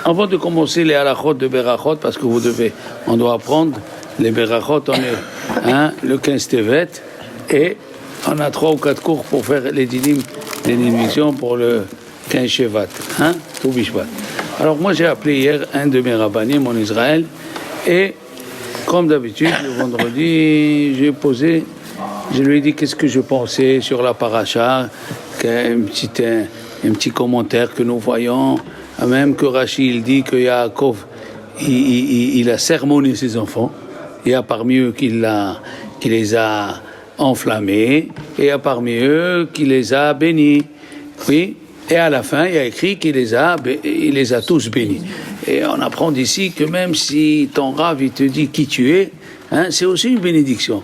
Avant de commencer les halachot de Berachot, parce que on doit apprendre les Berachot, on est le 15 Tevet, et on a 3 ou 4 cours pour faire les dinim, les bénédictions pour le 15 Shevat, tout Bishvat. Alors moi j'ai appelé hier un de mes rabbanim en Israël, et comme d'habitude, le vendredi, je lui ai dit qu'est-ce que je pensais sur la paracha, un petit commentaire que nous voyons, même que Rashi il dit que Yaakov il a sermonné ses enfants, il y a parmi eux qui les a enflammés, et il y a parmi eux qui les a bénis, oui, et à la fin il y a écrit qu'il les a tous bénis. Et on apprend d'ici que même si ton rave il te dit qui tu es, c'est aussi une bénédiction.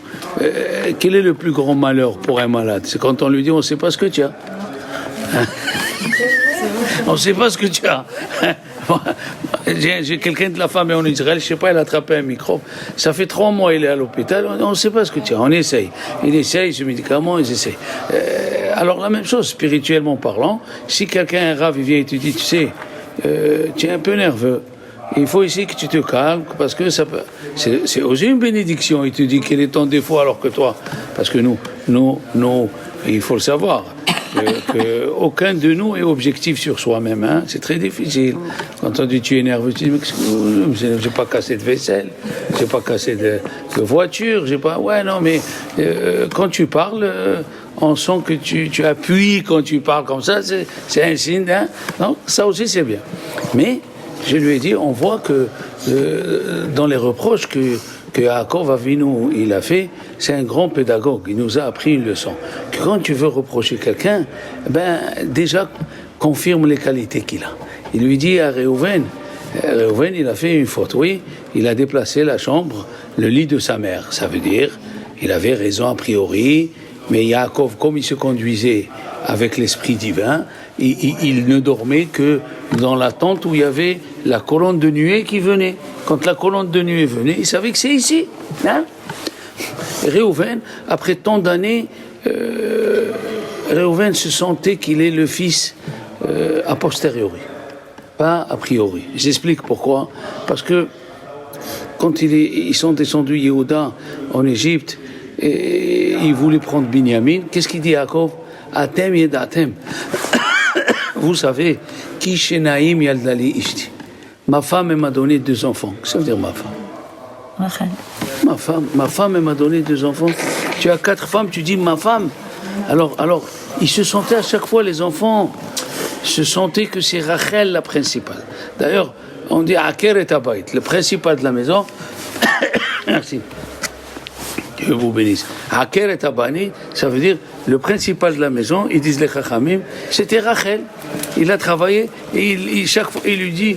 Quel est le plus grand malheur pour un malade? C'est quand on lui dit on ne sait pas ce que tu as. On ne sait pas ce que tu as. J'ai quelqu'un de la famille en Israël, je ne sais pas, il a attrapé un microbe. Ça fait 3 mois il est à l'hôpital, on ne sait pas ce que tu as. On essaye. Il essaye ce médicament, ils essayent. Alors la même chose, spirituellement parlant, si quelqu'un, un rave, il vient et te dit, tu sais, tu es un peu nerveux, il faut ici que tu te calmes, parce que c'est aussi une bénédiction. Il te dit quel est ton défaut alors que toi, parce que nous, il faut le savoir, que aucun de nous est objectif sur soi-même. C'est très difficile. Quand on dit tu es nerveux, tu dis mais j'ai pas cassé de vaisselle, j'ai pas cassé de voiture, j'ai pas. Ouais non mais quand tu parles, on sent que tu appuies quand tu parles comme ça, c'est un signe. Non, ça aussi c'est bien. Mais je lui ai dit, on voit que dans les reproches que Yaakov Avinu il a fait, c'est un grand pédagogue. Il nous a appris une leçon. Que quand tu veux reprocher quelqu'un, déjà confirme les qualités qu'il a. Il lui dit à Réhouven, il a fait une faute. Oui, il a déplacé la chambre, le lit de sa mère. Ça veut dire, il avait raison a priori, mais Yaakov, comme il se conduisait avec l'esprit divin, il ne dormait que dans la tente où il y avait la colonne de nuée qui venait. Quand la colonne de nuée venait, il savait que c'est ici. Réhouven, après tant d'années, Réhouven se sentait qu'il est le fils a posteriori, pas a priori. J'explique pourquoi. Parce que quand ils sont descendus Yehuda en Égypte, et ils voulaient prendre Binyamin, qu'est-ce qu'il dit Yaakov? Atem yedatem. Vous savez, Ki shenaim yaldali ishti. Ma femme m'a donné 2 enfants. Qu'est-ce que ça veut dire ma femme? Ma femme m'a donné 2 enfants. Tu as 4 femmes, tu dis ma femme. Alors, ils se sentaient à chaque fois, les enfants se sentaient que c'est Rachel la principale. D'ailleurs, on dit Aker et Abayit, le principal de la maison. Merci. Dieu vous bénisse. Haker et Abani, ça veut dire le principal de la maison. Ils disent les Chachamim, c'était Rachel. Il a travaillé et chaque fois il dit,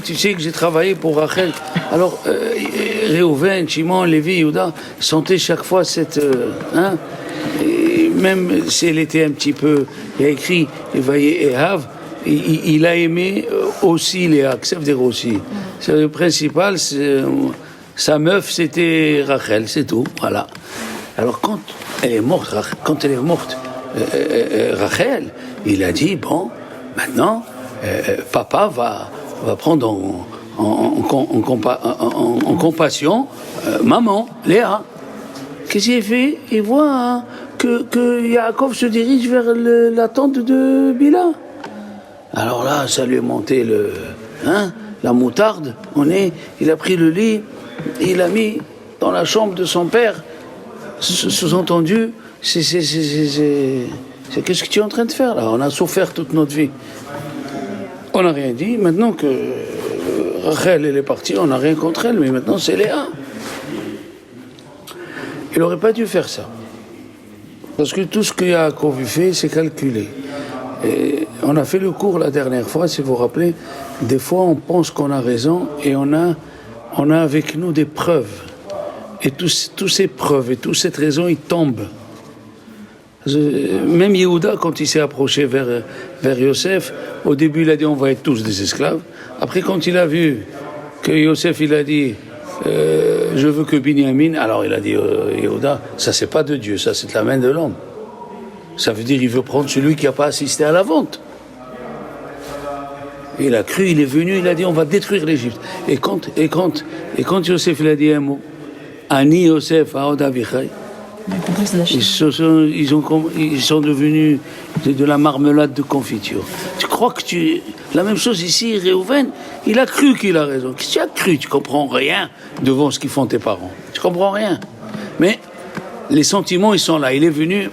tu sais que j'ai travaillé pour Rachel. Alors Réhouven, Shimon, Lévi, Yehuda sentaient chaque fois cette, et même si elle était un petit peu, il y a écrit, et Hav, il a aimé aussi Léa. Ça veut dire aussi. C'est le principal. Sa meuf, c'était Rachel, c'est tout, voilà. Alors quand elle est morte, Rachel, il a dit, bon, maintenant, papa va prendre en compassion maman, Léa. Qu'est-ce qu'il fait? Il voit que Yaakov se dirige vers la tente de Bila. Alors là, ça lui est monté la moutarde, il a pris le lit, il l'a mis dans la chambre de son père. Sous-entendu, c'est qu'est-ce que tu es en train de faire là? On a souffert toute notre vie. On n'a rien dit. Maintenant que Rachel elle est partie, on n'a rien contre elle, mais maintenant c'est Léa. Il n'aurait pas dû faire ça. Parce que tout ce que Yaakov fait, c'est calculé. Et on a fait le cours la dernière fois, si vous vous rappelez. Des fois, on pense qu'on a raison et on a avec nous des preuves. Et tous ces preuves et toute cette raison, ils tombent. Même Yehuda, quand il s'est approché vers Yosef, au début, il a dit on va être tous des esclaves. Après, quand il a vu que Yosef, il a dit je veux que Binyamin, alors il a dit Yehuda, ça c'est pas de Dieu, ça c'est de la main de l'homme. Ça veut dire il veut prendre celui qui n'a pas assisté à la vente. Il a cru, il est venu, il a dit on va détruire l'Égypte. Et quand Yosef il a dit un mot, Ani Yosef Aod Avichai, ils sont devenus de la marmelade de confiture. Tu crois que la même chose ici, Réhouven, il a cru qu'il a raison. Qu'est-ce que tu as cru? Tu comprends rien devant ce qu'ils font tes parents. Tu comprends rien. Mais les sentiments, ils sont là. Il est venu.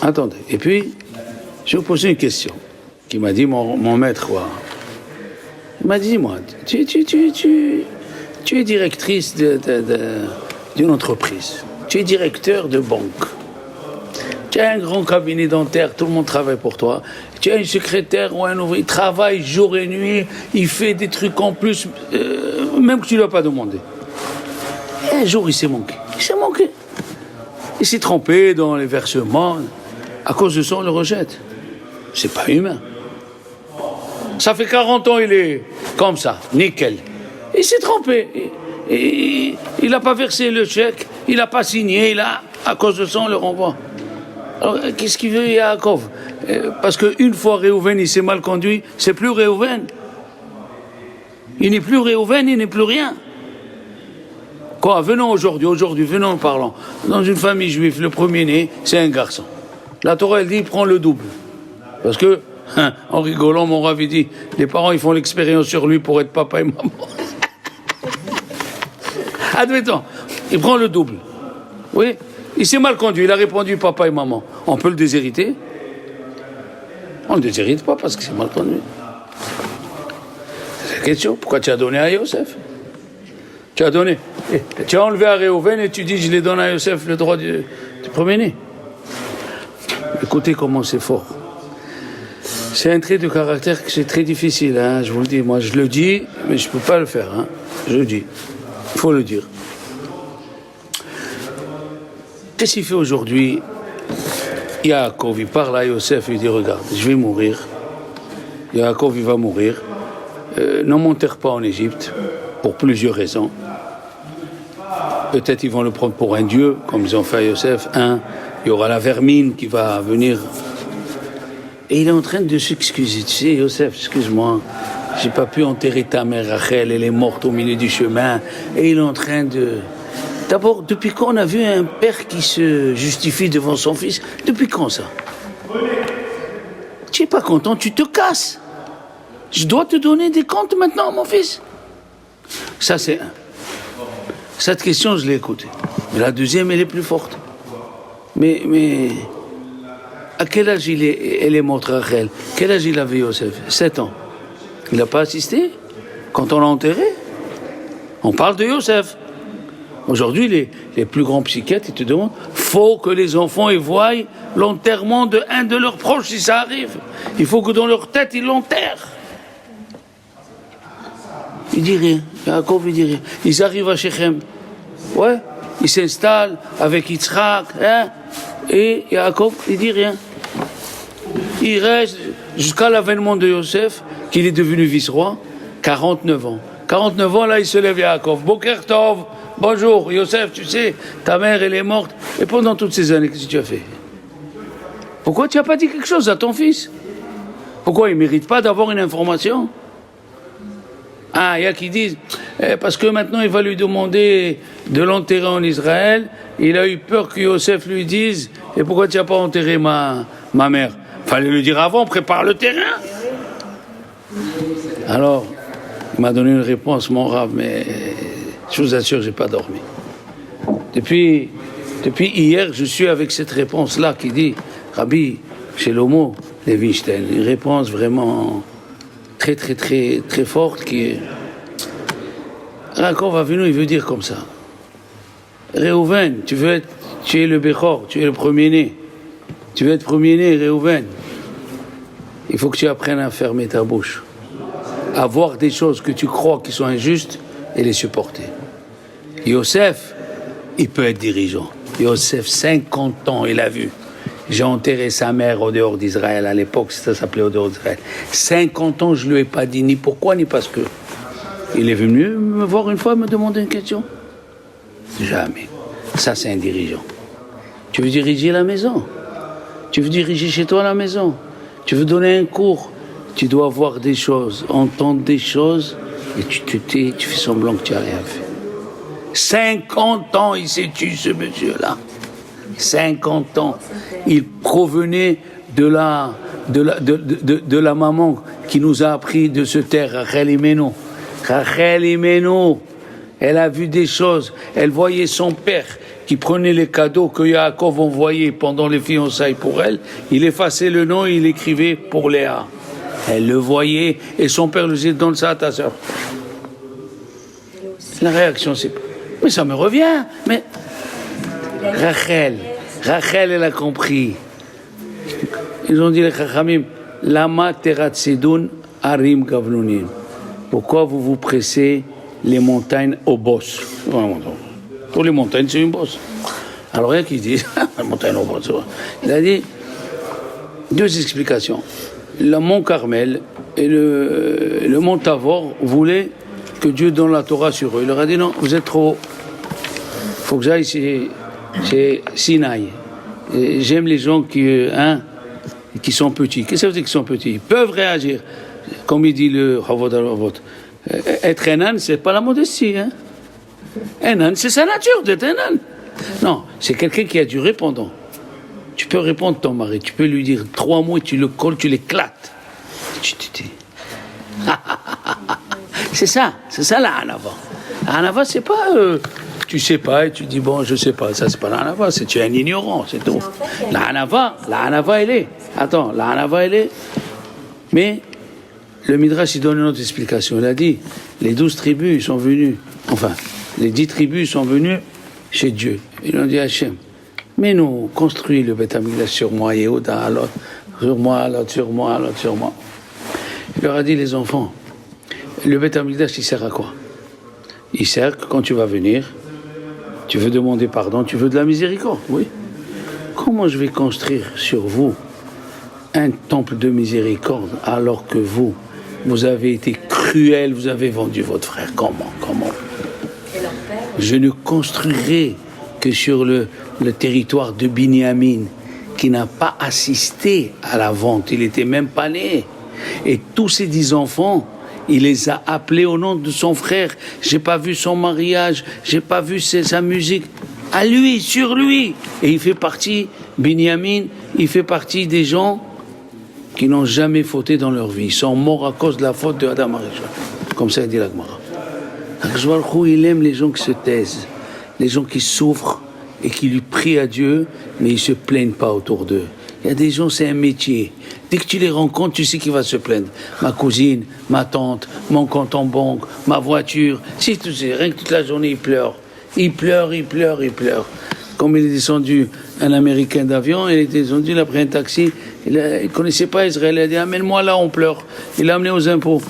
Attendez. Et puis, je vais vous poser une question qui m'a dit mon maître. Il m'a dit, moi, tu es directrice d'une entreprise. Tu es directeur de banque. Tu as un grand cabinet dentaire, tout le monde travaille pour toi. Tu as une secrétaire ou un ouvrier, il travaille jour et nuit, il fait des trucs en plus, même que tu ne lui as pas demandé. Et un jour, il s'est manqué. Il s'est trompé dans les versements. À cause de ça, on le rejette. C'est pas humain. Ça fait 40 ans, il est comme ça, nickel. Il s'est trompé. Il n'a pas versé le chèque, il n'a pas signé, à cause de ça, on le renvoie. Alors, qu'est-ce qu'il veut, Yaakov? Parce qu'une fois Réhouven, il s'est mal conduit, c'est plus Réhouven. Il n'est plus Réhouven, il n'est plus rien. Quoi, venons aujourd'hui, venons parlons. Dans une famille juive, le premier-né, c'est un garçon. La Torah, elle dit, prends le double. Parce que, en rigolant, mon ravi dit, les parents, ils font l'expérience sur lui pour être papa et maman. Admettons, il prend le double. Oui, il s'est mal conduit, il a répondu papa et maman. On peut le déshériter? On ne le déshérite pas parce qu'il s'est mal conduit. C'est la question. Pourquoi tu as donné à Yosef? Tu as donné. Tu as enlevé à Réhouven et tu dis je les donne à Yosef le droit du premier-né. Écoutez comment c'est fort. C'est un trait de caractère que c'est très difficile, hein, je vous le dis. Moi, je le dis, mais je ne peux pas le faire. Hein. Je le dis. Il faut le dire. Qu'est-ce qu'il fait aujourd'hui? Yaakov, il parle à Yosef, il dit, regarde, je vais mourir. Yaakov, il va mourir. Ne m'enterre pas en Égypte, pour plusieurs raisons. Peut-être ils vont le prendre pour un dieu, comme ils ont fait à Yosef. Il y aura la vermine qui va venir. Et il est en train de s'excuser. Tu sais, Yosef, excuse-moi, j'ai pas pu enterrer ta mère Rachel, elle est morte au milieu du chemin. Et il est en train de... D'abord, depuis quand on a vu un père qui se justifie devant son fils? Depuis quand ça? Tu n'es pas content, tu te casses. Je dois te donner des comptes maintenant, mon fils. Ça, c'est un. Cette question, je l'ai écoutée. Mais la deuxième, elle est plus forte. Mais à quel âge elle est morte, Rachel? Quel âge il avait, Yosef? 7 ans. Il n'a pas assisté quand on l'a enterré? On parle de Yosef. Aujourd'hui, les plus grands psychiatres, ils te demandent, faut que les enfants y voient l'enterrement de un de leurs proches si ça arrive. Il faut que dans leur tête, ils l'enterrent. Il dit rien. Yaakov, il dit rien. Ils arrivent à Shechem. Ouais. Ils s'installent avec Yitzhak. Hein, et Yaakov, il dit rien. Il reste jusqu'à l'avènement de Yosef, qu'il est devenu vice-roi, 49 ans. 49 ans, là, il se lève Yaakov. Boker Tov. Bonjour, Yosef, tu sais, ta mère, elle est morte. Et pendant toutes ces années, qu'est-ce que tu as fait? Pourquoi tu n'as pas dit quelque chose à ton fils? Pourquoi il ne mérite pas d'avoir une information? Ah, il y a qui disent, parce que maintenant il va lui demander de l'enterrer en Israël, il a eu peur que Yosef lui dise, et pourquoi tu n'as pas enterré ma mère? Fallait lui dire avant, prépare le terrain. Alors, il m'a donné une réponse, mon rave, mais je vous assure, je n'ai pas dormi. Depuis hier, je suis avec cette réponse-là qui dit, Rabbi Shlomo Levinstein, une réponse vraiment très, très, très, très forte qui est... Yaakov Avinu, il veut dire comme ça. Réhouven, tu es le Bechor, tu es le premier-né. Tu veux être premier-né, Réhouven. Il faut que tu apprennes à fermer ta bouche. À voir des choses que tu crois qui sont injustes et les supporter. Yosef, il peut être dirigeant. Yosef, 50 ans, il a vu. J'ai enterré sa mère au dehors d'Israël. À l'époque, ça s'appelait au dehors d'Israël. 50 ans, je ne lui ai pas dit ni pourquoi, ni parce que. Il est venu me voir une fois, me demander une question. Jamais. Ça, c'est un dirigeant. Tu veux diriger la maison? Tu veux diriger chez toi la maison? Tu veux donner un cours, tu dois voir des choses, entendre des choses, et tu te tais, tu fais semblant que tu n'as rien fait. 50 ans, il s'est tué, ce monsieur-là. 50 ans. Il provenait de la maman qui nous a appris de se taire, Rachel Imenu. Rachel Imenu, elle a vu des choses. Elle voyait son père qui prenait les cadeaux que Yaakov envoyait pendant les fiançailles pour elle. Il effaçait le nom et il écrivait pour Léa. Elle le voyait et son père lui disait donne ça à ta soeur. La réaction, c'est mais ça me revient. Mais Rachel, elle a compris. Ils ont dit les Chachamim, Lama teratsedun arim gavlunim. Pourquoi vous vous pressez les montagnes aux bosses? Pour les montagnes, c'est une bosse. Alors rien qui dit, la montagne aux bosses. Il a dit deux explications. Le mont Carmel et le mont Tavor voulaient que Dieu donne la Torah sur eux. Il leur a dit non, vous êtes trop haut. Il faut que j'aille chez Sinaï. Et j'aime les gens qui sont petits. Qu'est-ce que ça veut dire qu'ils sont petits? Ils peuvent réagir. Comme il dit le Havod al-Havod. Être un âne, c'est pas la modestie. Hein? Un âne, c'est sa nature d'être un âne. Non, c'est quelqu'un qui a du répondant. Tu peux répondre à ton mari, tu peux lui dire 3 mots et tu le colles, tu l'éclates. Tu te dis. C'est ça la Hanava. La Hanava, c'est pas. Tu sais pas et tu dis bon, je sais pas. Ça, c'est pas la Hanava, tu es un ignorant, c'est tout. La Hanava, elle est. Attends, la Hanava, elle est. Mais le Midrash, il donne une autre explication. Il a dit les 12 tribus sont venues, enfin, les 10 tribus sont venues chez Dieu. Ils ont dit à Hachem, mais nous, construis le Beth Amikdash sur moi, Yehuda, l'autre, sur moi, l'autre, sur moi, l'autre, sur moi. Il leur a dit, les enfants, le Beth Amikdash, il sert à quoi? Il sert que quand tu vas venir, tu veux demander pardon, tu veux de la miséricorde, oui. Comment je vais construire sur vous un temple de miséricorde alors que vous avez été cruel, vous avez vendu votre frère? Comment? Je ne construirai que sur le territoire de Binyamin, qui n'a pas assisté à la vente, il n'était même pas né. Et tous ces 10 enfants, il les a appelés au nom de son frère. J'ai pas vu son mariage, j'ai pas vu sa musique. À lui, sur lui. Et il fait partie, Binyamin, il fait partie des gens qui n'ont jamais fauté dans leur vie. Ils sont morts à cause de la faute de Adam Arishon. Comme ça dit la Gemara. Il aime les gens qui se taisent, les gens qui souffrent et qui lui prient à Dieu, mais ils ne se plaignent pas autour d'eux. Il y a des gens, c'est un métier. Dès que tu les rencontres, tu sais qui va se plaindre. Ma cousine, ma tante, mon compte en banque, ma voiture. Si tu sais, rien que toute la journée, il pleure. Il pleure. Comme il est descendu un Américain d'avion, il est descendu, il a pris un taxi, il ne connaissait pas Israël, il a dit amène-moi là, on pleure. Il l'a amené aux impôts.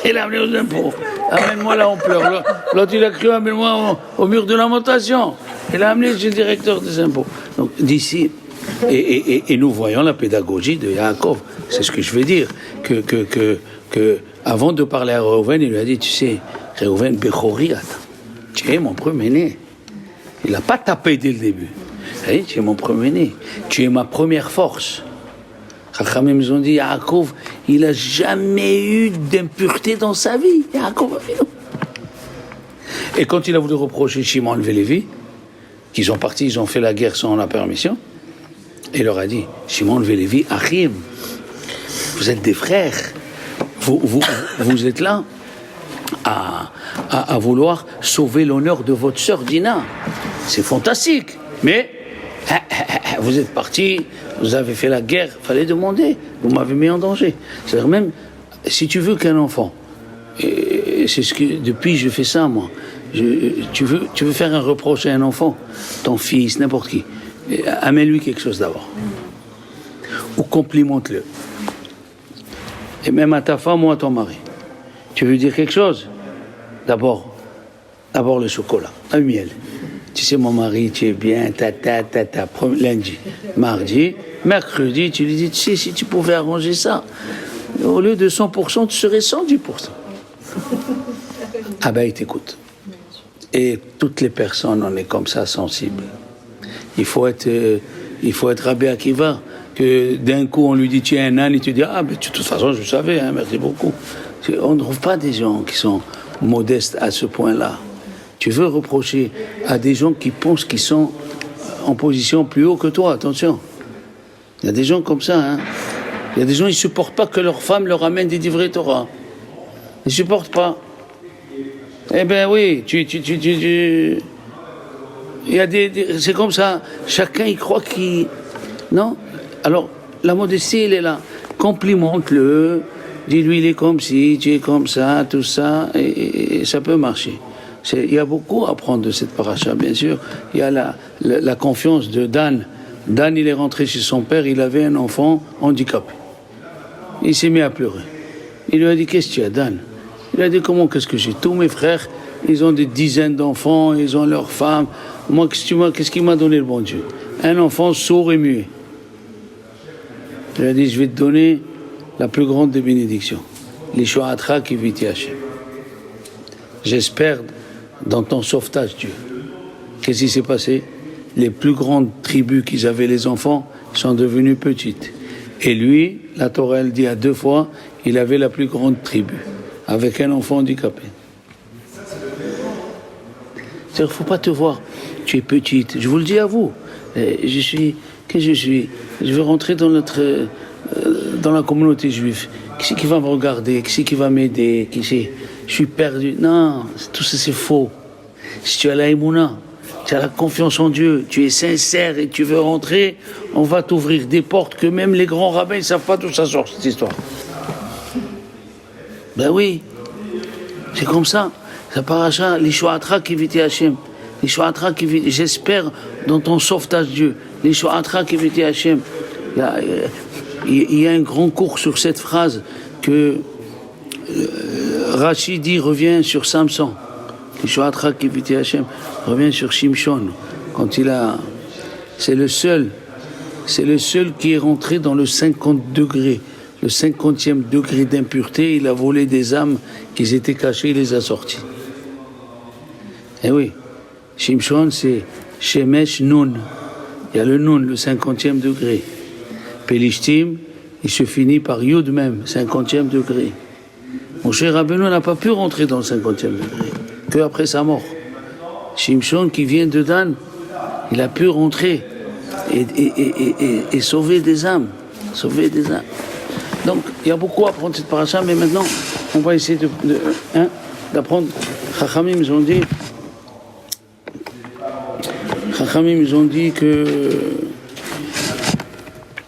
Il l'a amené aux impôts. Amène-moi là, on pleure. L'autre, il a cru amène-moi au mur de lamentation. Il l'a amené chez le directeur des impôts. Donc d'ici, et nous voyons la pédagogie de Yaakov. C'est ce que je veux dire. Que avant de parler à Reuven, il lui a dit, tu sais, Reuven Bechoriat, tu es mon premier-né. Il n'a pas tapé dès le début. Il a dit, tu es mon premier-né. Tu es ma première force. Chachamim nous ont dit, Yaakov, il n'a jamais eu d'impureté dans sa vie. Yaakov Avinu. Et quand il a voulu reprocher Shimon et Lévi, qu'ils sont partis, ils ont fait la guerre sans la permission, il leur a dit, Shimon et Lévi, Achim, vous êtes des frères. Vous êtes là à vouloir sauver l'honneur de votre sœur Dina. C'est fantastique. Mais vous êtes partis, vous avez fait la guerre, il fallait demander. Vous m'avez mis en danger. C'est-à-dire même, si tu veux qu'un enfant, et c'est ce que depuis je fais ça moi, tu veux faire un reproche à un enfant, ton fils, n'importe qui, amène-lui quelque chose d'abord. Ou complimente-le. Et même à ta femme ou à ton mari. Tu veux dire quelque chose? D'abord le chocolat, le miel. Tu sais, mon mari, tu es bien, lundi, mardi, mercredi, tu lui dis, tu sais, si tu pouvais arranger ça, au lieu de 100%, tu serais 110%. Ah ben, il t'écoute. Et toutes les personnes, on est comme ça, sensibles. il faut être Rabbi Akiva, que d'un coup on lui dit tu es un âne et tu dis ah mais de toute façon je savais, hein, merci beaucoup. On ne trouve pas des gens qui sont modestes à ce point-là. Tu veux reprocher à des gens qui pensent qu'ils sont en position plus haut que toi, attention. Il y a des gens comme ça, hein. Il y a des gens, ils ne supportent pas que leur femme leur amène des divrei Torah. Ils ne supportent pas. Eh bien oui, il y a c'est comme ça. Chacun, il croit qu'il... Non. Alors, la modestie, elle est là. Complimente-le. Dis-lui, il est comme ci, tu es comme ça, tout ça. Et ça peut marcher. Il y a beaucoup à apprendre de cette paracha, bien sûr. Il y a la confiance de Dan. Dan, il est rentré chez son père, il avait un enfant handicapé. Il s'est mis à pleurer. Il lui a dit, qu'est-ce que tu as, Dan? Il a dit, qu'est-ce que j'ai? Tous mes frères, ils ont des dizaines d'enfants, ils ont leurs femmes. Moi, qu'est-ce qu'il m'a donné le bon Dieu? Un enfant sourd et muet. Il a dit, je vais te donner la plus grande des bénédictions. L'Ishoatra qui viti Hachem. J'espère dans ton sauvetage, Dieu. Qu'est-ce qui s'est passé? Les plus grandes tribus qu'ils avaient, les enfants, sont devenues petites. Et lui, la Torah, elle dit à 2 fois, il avait la plus grande tribu, avec un enfant handicapé. Il ne faut pas te voir, tu es petite. Je vous le dis à vous. Qu'est-ce que je suis? Je vais rentrer dans la communauté juive. Qui c'est qui va me regarder? Qui c'est qui va m'aider? Je suis perdu. Non, tout ça c'est faux. Si tu as la émouna, tu as la confiance en Dieu, tu es sincère et tu veux rentrer, on va t'ouvrir des portes que même les grands rabbins ne savent pas d'où ça sort, cette histoire. Ben oui, c'est comme ça. Ça paracha, l'Ishoatra qui viti Hachem. L'Ishoatra qui viti, j'espère dans ton sauvetage, Dieu. L'Ishoatra qui viti Hachem. Il y a un grand cours sur cette phrase que Rashi dit, revient sur Samson. L'Ishoatra qui viti Hachem revient sur Shimshon. Quand c'est le seul qui est rentré dans le 50 degrés. Le 50e degré d'impureté, il a volé des âmes qui étaient cachées, il les a sorties. Eh oui, Shimshon, c'est Shemesh Nun. Il y a le Nun, le 50e degré. Pelishtim, il se finit par Yud même, 50e degré. Mon cher Rabbeinu n'a pas pu rentrer dans le 50e degré, que après sa mort. Shimshon, qui vient de Dan, il a pu rentrer et sauver des âmes. Sauver des âmes. Donc, il y a beaucoup à apprendre cette paracha, mais maintenant, on va essayer d'apprendre. Chachamim, ils ont dit que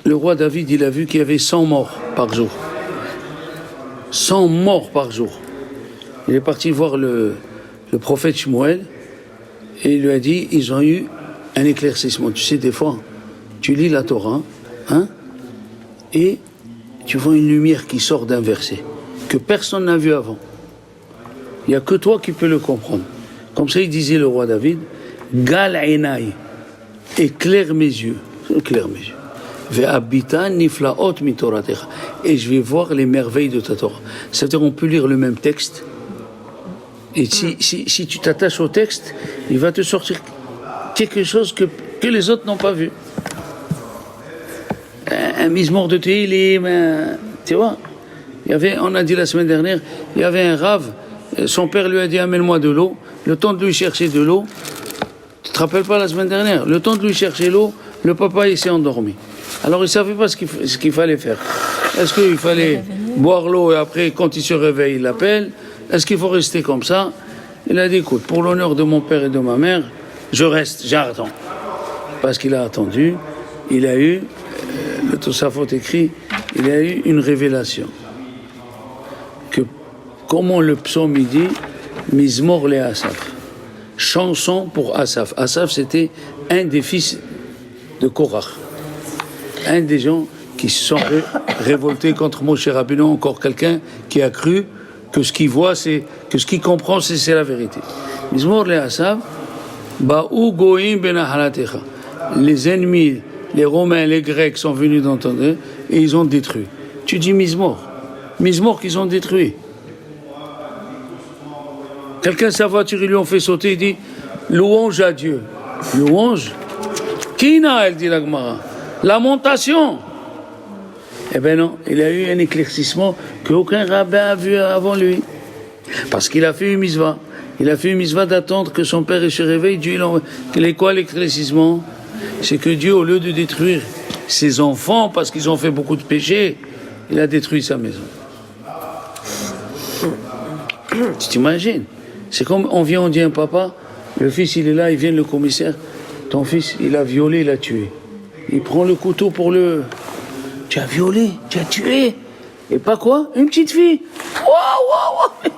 le roi David, il a vu qu'il y avait 100 morts par jour. 100 morts par jour. Il est parti voir le prophète Shmuel et il lui a dit, ils ont eu un éclaircissement. Tu sais, des fois, tu lis la Torah, et tu vois une lumière qui sort d'un verset que personne n'a vu avant. Il n'y a que toi qui peux le comprendre. Comme ça, il disait le roi David, Gal Einai, éclaire mes yeux. Éclaire mes yeux. Ve'abita niflaot mitoratecha. Et je vais voir les merveilles de ta Torah. C'est-à-dire, on peut lire le même texte. Et si tu t'attaches au texte, il va te sortir quelque chose que les autres n'ont pas vu. Un mismor de Tehillim, tu vois. On a dit la semaine dernière, il y avait un rave, son père lui a dit amène-moi de l'eau. Le temps de lui chercher de l'eau, tu te rappelles pas la semaine dernière, le temps de lui chercher l'eau, le papa il s'est endormi. Alors il savait pas ce qu'il fallait faire. Est-ce qu'il fallait boire l'eau et après quand il se réveille il l'appelle? Est-ce qu'il faut rester comme ça? Il a dit écoute, pour l'honneur de mon père et de ma mère, je reste, j'attends. Parce qu'il a attendu, il a eu, le Tosafot écrit, il a eu une révélation. Que comment le psaume il dit, Mizmor le Asaf, chanson pour Asaf. Asaf c'était un des fils de Korach, un des gens qui se sont révoltés contre Moshe Rabbeinu, encore quelqu'un qui a cru que ce qu'il voit, que ce qu'il comprend, c'est la vérité. Mizmor le Asaf, Ba'u goïm benahalatecha. Les ennemis, les Romains, les Grecs sont venus d'entendre et ils ont détruit. Tu dis Mizmor qu'ils ont détruit. Quelqu'un sa voiture, ils lui ont fait sauter, il dit louange à Dieu. Louange, Kina, elle dit la Gemara. Lamentation. Eh bien non, il a eu un éclaircissement qu'aucun rabbin a vu avant lui. Parce qu'il a fait une mitzvah. Il a fait une mitzvah d'attendre que son père se réveille. Dieu, il est quoi l'éclaircissement? C'est que Dieu, au lieu de détruire ses enfants parce qu'ils ont fait beaucoup de péchés, il a détruit sa maison. Tu t'imagines? C'est comme on vient, on dit à un papa, le fils il est là, il vient le commissaire, ton fils il a violé, il a tué. Il prend le couteau pour le... Tu as violé, tu as tué. Et pas quoi? Une petite fille. Waouh.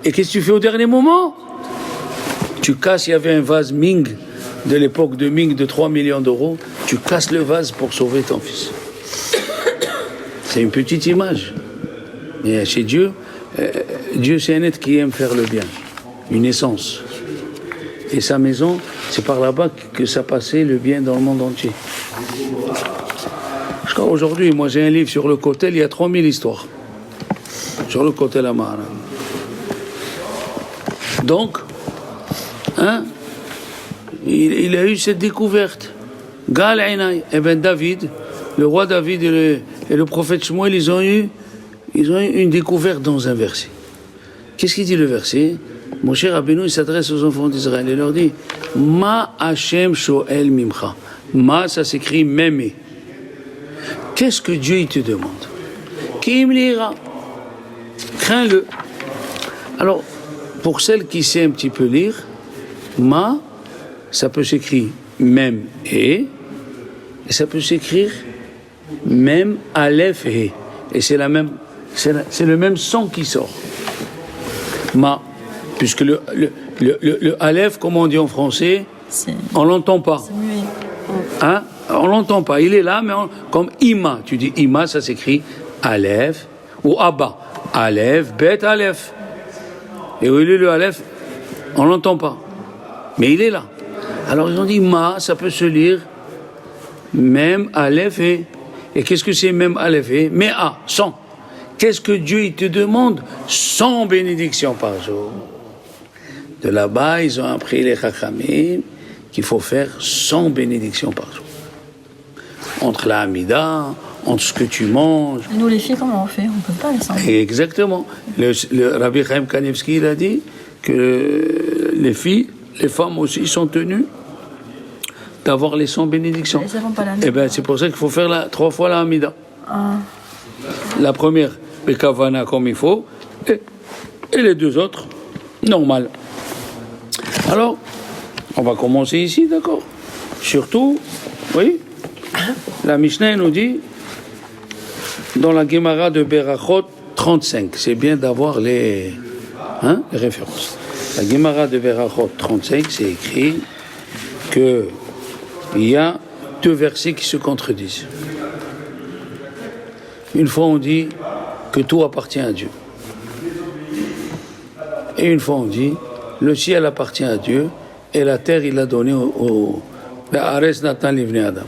Et qu'est-ce que tu fais au dernier moment? Tu casses, il y avait un vase Ming, de l'époque de Ming, de 3 millions d'euros. Tu casses le vase pour sauver ton fils. C'est une petite image. Mais chez Dieu, Dieu c'est un être qui aime faire le bien. Une essence. Et sa maison, c'est par là-bas que ça passait le bien dans le monde entier. Aujourd'hui, moi j'ai un livre sur le Kotel, il y a 3000 histoires. Sur le Kotel Amar. Donc, il a eu cette découverte. Gal Einay, et bien David, le roi David et le prophète Shmuel, ils ont eu une découverte dans un verset. Qu'est-ce qu'il dit le verset? Mon cher Rabbeinu, il s'adresse aux enfants d'Israël et leur dit Ma Hashem Shoel Mimcha. Ma, ça s'écrit Mémé. Qu'est-ce que Dieu il te demande? Qui me lira? Crains-le. Alors, pour celle qui sait un petit peu lire, Ma, ça peut s'écrire même et ça peut s'écrire même Aleph et c'est la même, c'est le même son qui sort. Ma, puisque le Aleph, comme on dit en français, on l'entend pas. Hein? On l'entend pas. Il est là, mais comme Ima. Tu dis Ima, ça s'écrit Aleph ou Abba. Aleph, Bet, Aleph. Et où il est le Aleph, on l'entend pas. Mais il est là. Alors ils ont dit Ma, ça peut se lire même Aleph et. Et qu'est-ce que c'est même Aleph et? Mais A, 100. Qu'est-ce que Dieu il te demande? 100 bénédictions par jour. De là-bas, ils ont appris les Chachamim qu'il faut faire 100 bénédictions par jour. Entre la Hamida, entre ce que tu manges. Et nous les filles, comment on fait? On ne peut pas les 100. Exactement. Le Rabbi Chaim Kanievski, il a dit que les filles, les femmes aussi sont tenues d'avoir les 100 bénédictions. Et bien c'est pour ça qu'il faut faire 3 fois la Hamida. La première, Bekavana comme il faut, et les 2 autres, normal. Alors, on va commencer ici, d'accord? Surtout, oui, la Mishnah nous dit, dans la Gemara de Berachot 35, c'est bien d'avoir les références. La Gemara de Berachot 35, c'est écrit qu'il y a 2 versets qui se contredisent. Une fois on dit que tout appartient à Dieu. Et une fois on dit le ciel appartient à Dieu et la terre il l'a donné au Ares Natan Livnei Adam.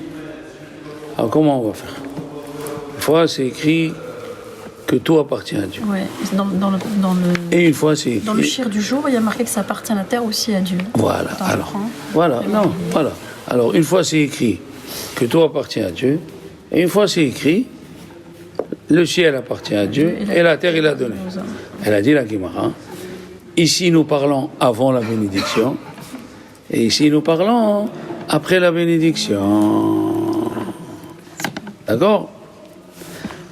Alors comment on va faire? Une fois c'est écrit que tout appartient à Dieu. Ouais, et une fois c'est écrit. Dans le shir du jour, il y a marqué que ça appartient à la terre aussi à Dieu. Voilà. Alors une fois c'est écrit que tout appartient à Dieu et une fois c'est écrit le ciel appartient à Dieu et la terre il l'a donné. Elle a dit la Gemara. Ici nous parlons avant la bénédiction et ici nous parlons après la bénédiction. D'accord?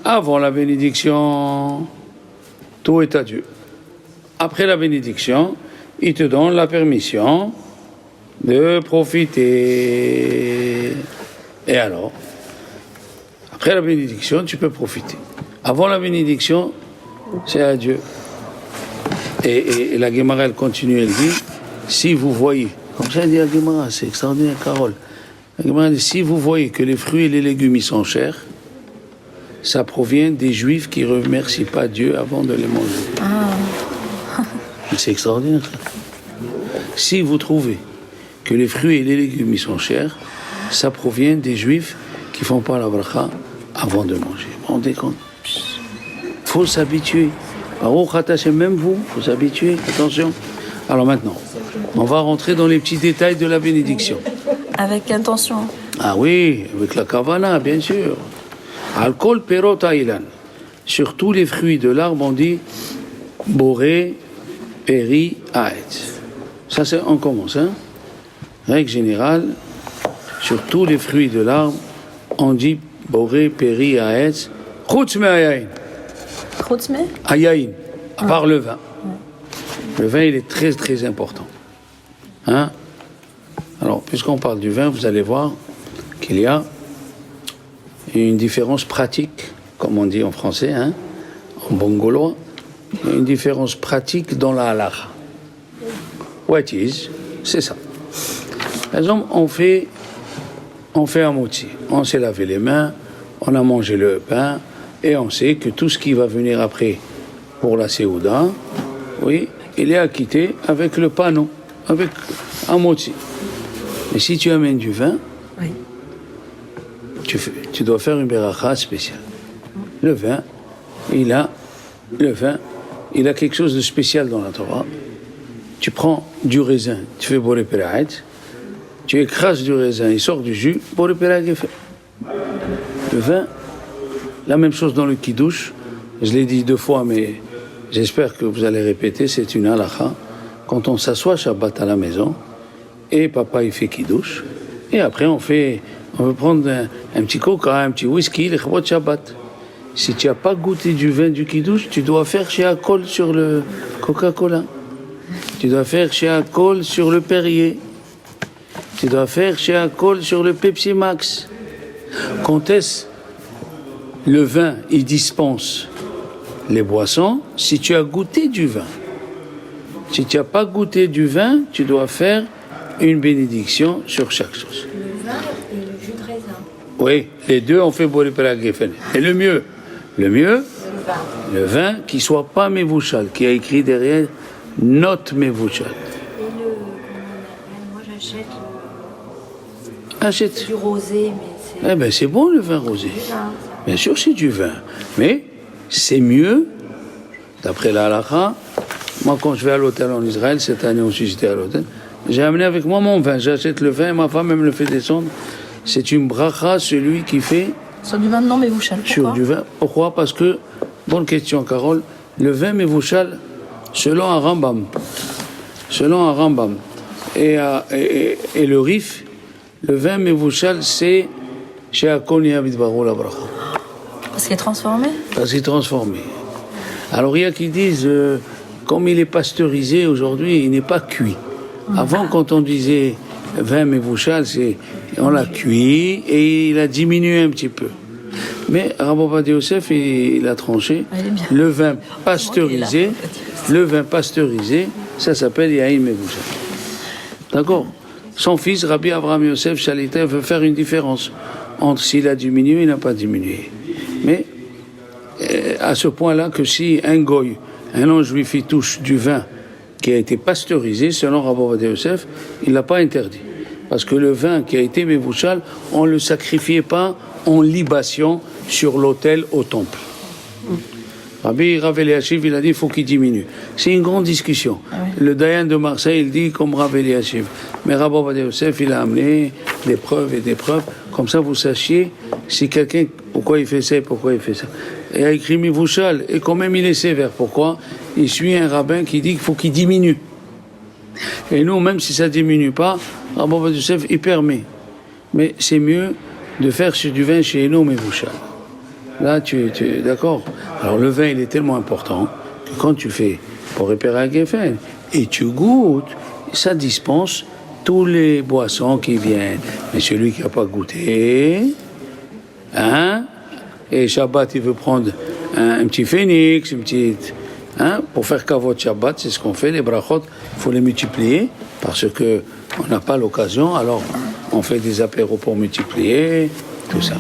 Avant la bénédiction, tout est à Dieu. Après la bénédiction, il te donne la permission de profiter. Et alors, après la bénédiction, tu peux profiter. Avant la bénédiction, c'est à Dieu. Et la Gemara, elle continue, elle dit, si vous voyez, comme ça elle dit la Gemara, c'est extraordinaire, Carole. La Gemara dit, si vous voyez que les fruits et les légumes, ils sont chers, ça provient des Juifs qui ne remercient pas Dieu avant de les manger. C'est extraordinaire, ça. Si vous trouvez que les fruits et les légumes, ils sont chers, ça provient des Juifs qui ne font pas la bracha avant de manger. Vous vous rendez compte? Il faut s'habituer. Même vous, il faut s'habituer. Attention. Alors maintenant, on va rentrer dans les petits détails de la bénédiction. Avec intention. Ah oui, avec la kavana, bien sûr. Alcool perot ailan. Sur tous les fruits de l'arbre, on dit boré, péri, aetz. Ça, c'est, on commence, hein. Règle générale, sur tous les fruits de l'arbre, on dit boré, péri, aetz. Chutz me ayayin. Chutz me? Ayayin, à part le vin. Le vin, il est très, très important. Hein? Alors, puisqu'on parle du vin, vous allez voir qu'il y a une différence pratique, comme on dit en français, hein, en bon gaulois, une différence pratique dans la halakha. What is? C'est ça. Par exemple, on fait un moti. On s'est lavé les mains, on a mangé le pain, et on sait que tout ce qui va venir après pour la Séouda, oui, il est acquitté avec le panneau, avec un moti. Mais si tu amènes du vin, Oui. tu dois faire une beracha spéciale. Le vin, il a quelque chose de spécial dans la Torah. Tu prends du raisin, tu fais boré perahet, tu écrases du raisin, il sort du jus, boré perahet est fait. Le vin, la même chose dans le kiddush. Je l'ai dit 2 fois, mais j'espère que vous allez répéter, c'est une halakha. Quand on s'assoit Shabbat à la maison, et papa il fait kiddush, et après on veut prendre un petit coca, un petit whisky, les chbot Shabbat. Si tu n'as pas goûté du vin du kiddush, tu dois faire chez Akol sur le Coca-Cola. Tu dois faire chez Akol sur le Perrier. Tu dois faire chez Akol sur le Pepsi Max. Quand est-ce le vin, il dispense les boissons si tu as goûté du vin. Si tu n'as pas goûté du vin, tu dois faire une bénédiction sur chaque chose. Le vin et le jus de raisin. Oui, les deux ont fait Boré Pera Geffen. Et le mieux, le vin qui soit pas Mevouchal, qui a écrit derrière Not Mevouchal. Et moi j'achète Achète. du rosé, mais c'est Eh bien, c'est bon le vin rosé. du vin. Bien sûr, c'est du vin. Mais c'est mieux, d'après la halakha. Moi, quand je vais à l'hôtel en Israël, cette année aussi j'étais à l'hôtel, j'ai amené avec moi mon vin. J'achète le vin et ma femme elle me le fait descendre. C'est une bracha, celui qui fait Sur du vin non mais vous chale. sur du vin. Pourquoi? Parce que, bonne question Carole, le vin Mevouchal, selon un Rambam, et le Rif, le vin Mevouchal, c'est chez Akon Yavidbaro la bracha. Parce qu'il est transformé. Parce qu'il est transformé. Alors il y a qui disent, comme il est pasteurisé aujourd'hui, il n'est pas cuit. Avant, quand on disait vin Mevouchal, on l'a cuit et il a diminué un petit peu. Mais Rabbi Ovadia Yosef, il a tranché. Ah, il est bien. Le vin pasteurisé, ça s'appelle Yahin Mevouchal. D'accord? Son fils, Rabbi Avraham Yosef Shalita, veut faire une différence entre s'il a diminué et il n'a pas diminué. Mais à ce point-là que si un goy, un non-juif, il touche du vin qui a été pasteurisé, selon Rabbi Ovadia Yosef, il ne l'a pas interdit. Parce que le vin qui a été Mevouchal, on ne le sacrifiait pas en libation sur l'autel au temple. Rabbi Rav Eliashiv, il a dit qu'il faut qu'il diminue. C'est une grande discussion. Le Dayan de Marseille, il dit comme Rav Eliashiv. Mais Rabbi Ovadia Yosef, il a amené des preuves et des preuves. Comme ça, vous sachiez si quelqu'un, pourquoi il fait ça et pourquoi il fait ça. Et il a écrit Mevouchal, et quand même il est sévère. Pourquoi? Il suit un rabbin qui dit qu'il faut qu'il diminue. Et nous, même si ça ne diminue pas, Rabbi Ovadia Yosef, il permet. Mais c'est mieux de faire sur du vin chez nous, Mevouchal. Là, tu es d'accord? Alors le vin, il est tellement important que quand tu fais pour repérer un Geffen et tu goûtes, ça dispense tous les boissons qui viennent. Mais celui qui n'a pas goûté, hein, et Shabbat, il veut prendre un petit phénix, une petite, hein, pour faire kavod Shabbat, c'est ce qu'on fait, les brachot, il faut les multiplier parce que on n'a pas l'occasion, alors on fait des apéros pour multiplier, tout ça.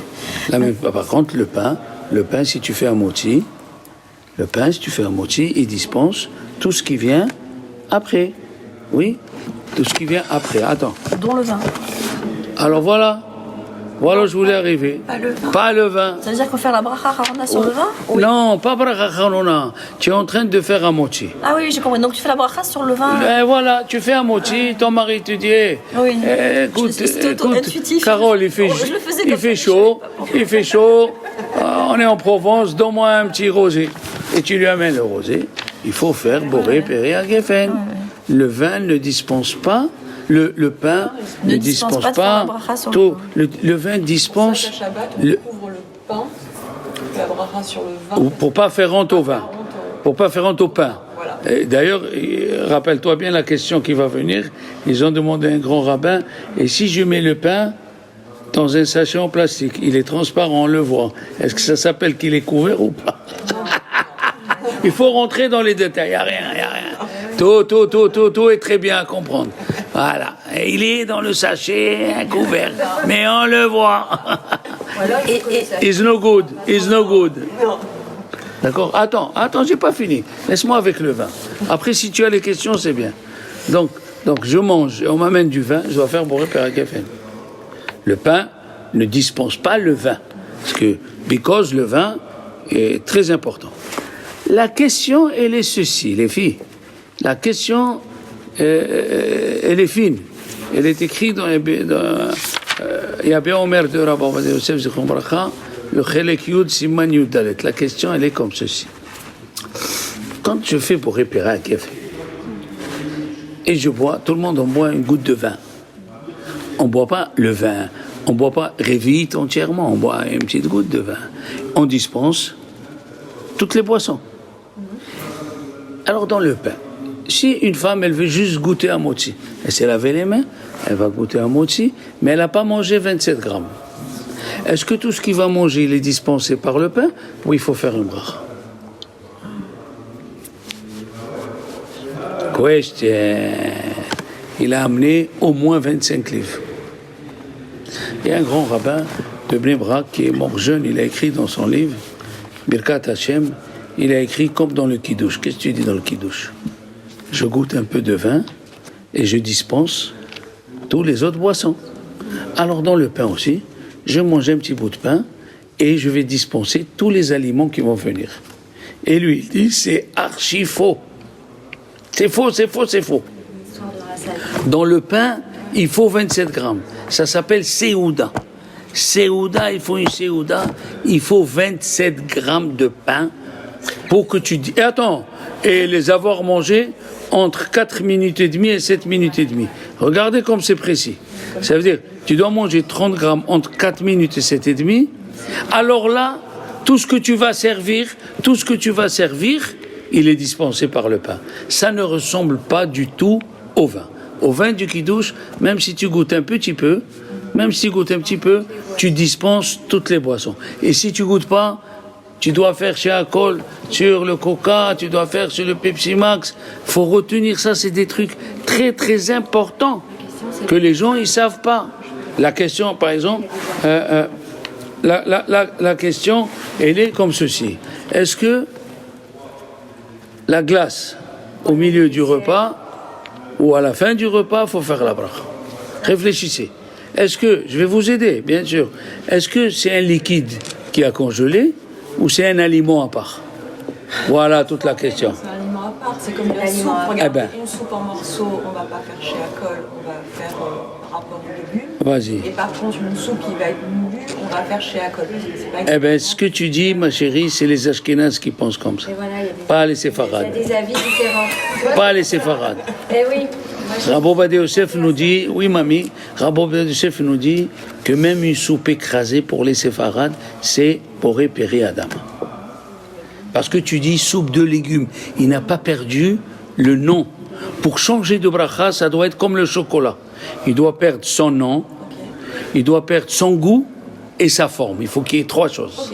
Là, même, par contre, le pain, si tu fais un moti, il dispense tout ce qui vient après. Oui, tout ce qui vient après. Attends. Dont le vin. Alors voilà. Voilà, je voulais arriver. Pas le vin. Pas le vin. Ça veut dire qu'il faut faire la bracha harona sur le vin? Non, pas bracha harona. Tu es en train de faire un mochi. Ah oui, j'ai compris. Donc tu fais la bracha sur le vin. Ben voilà, tu fais un mochi, ton mari te dit, Oui. écoute, C'était auto-intuitif. Carole, il fait, Je le faisais il comme fait ça, chaud, je savais pas pourquoi. il fait chaud, on est en Provence, donne-moi un petit rosé. Et tu lui amènes le rosé. Il faut faire boré, péri, agefen. Le vin ne dispense pas, le pain ne dispense pas de faire la pas bracha sur le tout. vin. Le vin dispense Chaque Shabbat, on le- couvre le pain, on fait la bracha sur le vin. pour pas faire honte au vin, pour pas faire honte au pain. Voilà. Et d'ailleurs, rappelle-toi bien la question qui va venir. Ils ont demandé à un grand rabbin, et si je mets le pain dans un sachet en plastique, il est transparent, on le voit. Est-ce que ça s'appelle qu'il est couvert ou pas? Il faut rentrer dans les détails, il n'y a rien, il n'y a rien. Tout est très bien à comprendre. Voilà. Et il est dans le sachet, un couvert, mais on le voit. It's no good, it's no good. D'accord? Attends, j'ai pas fini. Laisse-moi avec le vin. Après, si tu as les questions, c'est bien. Donc je mange, on m'amène du vin, je dois faire boire par café. Le pain ne dispense pas le vin. Because le vin est très important. La question, elle est ceci, les filles. La question, elle est fine. Elle est écrite dans Yabé Omer de Rabbi Ovadia Yosef Zichron Bracha, le Chelek Yud Siman Yud Dalet. La question, elle est comme ceci. Quand je fais pour réparer un café, et je bois, tout le monde en boit une goutte de vin. On ne boit pas le vin, on ne boit pas révite entièrement, on boit une petite goutte de vin. On dispense toutes les boissons. Alors dans le pain, si une femme, elle veut juste goûter un motzi, elle s'est lavé les mains, elle va goûter un motzi, mais elle n'a pas mangé 27 grammes. Est-ce que tout ce qu'il va manger, il est dispensé par le pain, ou il faut faire une bracha? Question. Il a amené au moins 25 livres. Il y a un grand rabbin de Bnei Brak qui est mort jeune, il a écrit dans son livre, Birkat Hashem, il a écrit comme dans le Kiddush. Qu'est-ce que tu dis dans le Kiddush? Je goûte un peu de vin et je dispense tous les autres boissons. Alors dans le pain aussi, je mange un petit bout de pain et je vais dispenser tous les aliments qui vont venir. Et lui, il dit, c'est archi faux. C'est faux, c'est faux, c'est faux. Dans le pain, il faut 27 grammes. Ça s'appelle Seouda. Seouda, il faut une Seouda. Il faut 27 grammes de pain pour que tu dis... Et attends, et les avoir mangés entre 4 minutes et demie et 7 minutes et demie. Regardez comme c'est précis. Ça veut dire, tu dois manger 30 grammes entre 4 minutes et 7 et demie. Alors là, tout ce que tu vas servir, il est dispensé par le pain. Ça ne ressemble pas du tout au vin. Au vin du Kiddush, même si tu goûtes un petit peu, tu dispenses toutes les boissons. Et si tu goûtes pas, tu dois faire chez Akol sur le Coca, tu dois faire sur le Pepsi Max. Faut retenir ça, c'est des trucs très très importants que les gens ils savent pas. La question, par exemple, la question, elle est comme ceci. Est-ce que la glace au milieu du repas ou à la fin du repas, faut faire la bracha? Réfléchissez. Est-ce que, je vais vous aider, bien sûr, est-ce que c'est un liquide qui a congelé ou c'est un aliment à part? Voilà toute la question. C'est un aliment à part, c'est comme la soupe. Regardez, une soupe en morceaux, on ne va pas faire chez Akol, on va faire par rapport aux légumes. Vas-y. Et par contre, une soupe qui va être moulue, on va faire chez Akol. C'est pas Ce que tu dis, ma chérie, c'est les Ashkénazes qui pensent comme ça. Et voilà, il y a Pas les Séfarades. des avis différents. Pas les Séfarades. Eh oui. Rabbi Ovadia Yosef nous dit, oui mamie, Rabbi Ovadia Yosef nous dit que même une soupe écrasée pour les séfarades, c'est boré péri adam. Parce que tu dis soupe de légumes, il n'a pas perdu le nom. Pour changer de bracha, ça doit être comme le chocolat. Il doit perdre son nom, il doit perdre son goût et sa forme. Il faut qu'il y ait trois choses.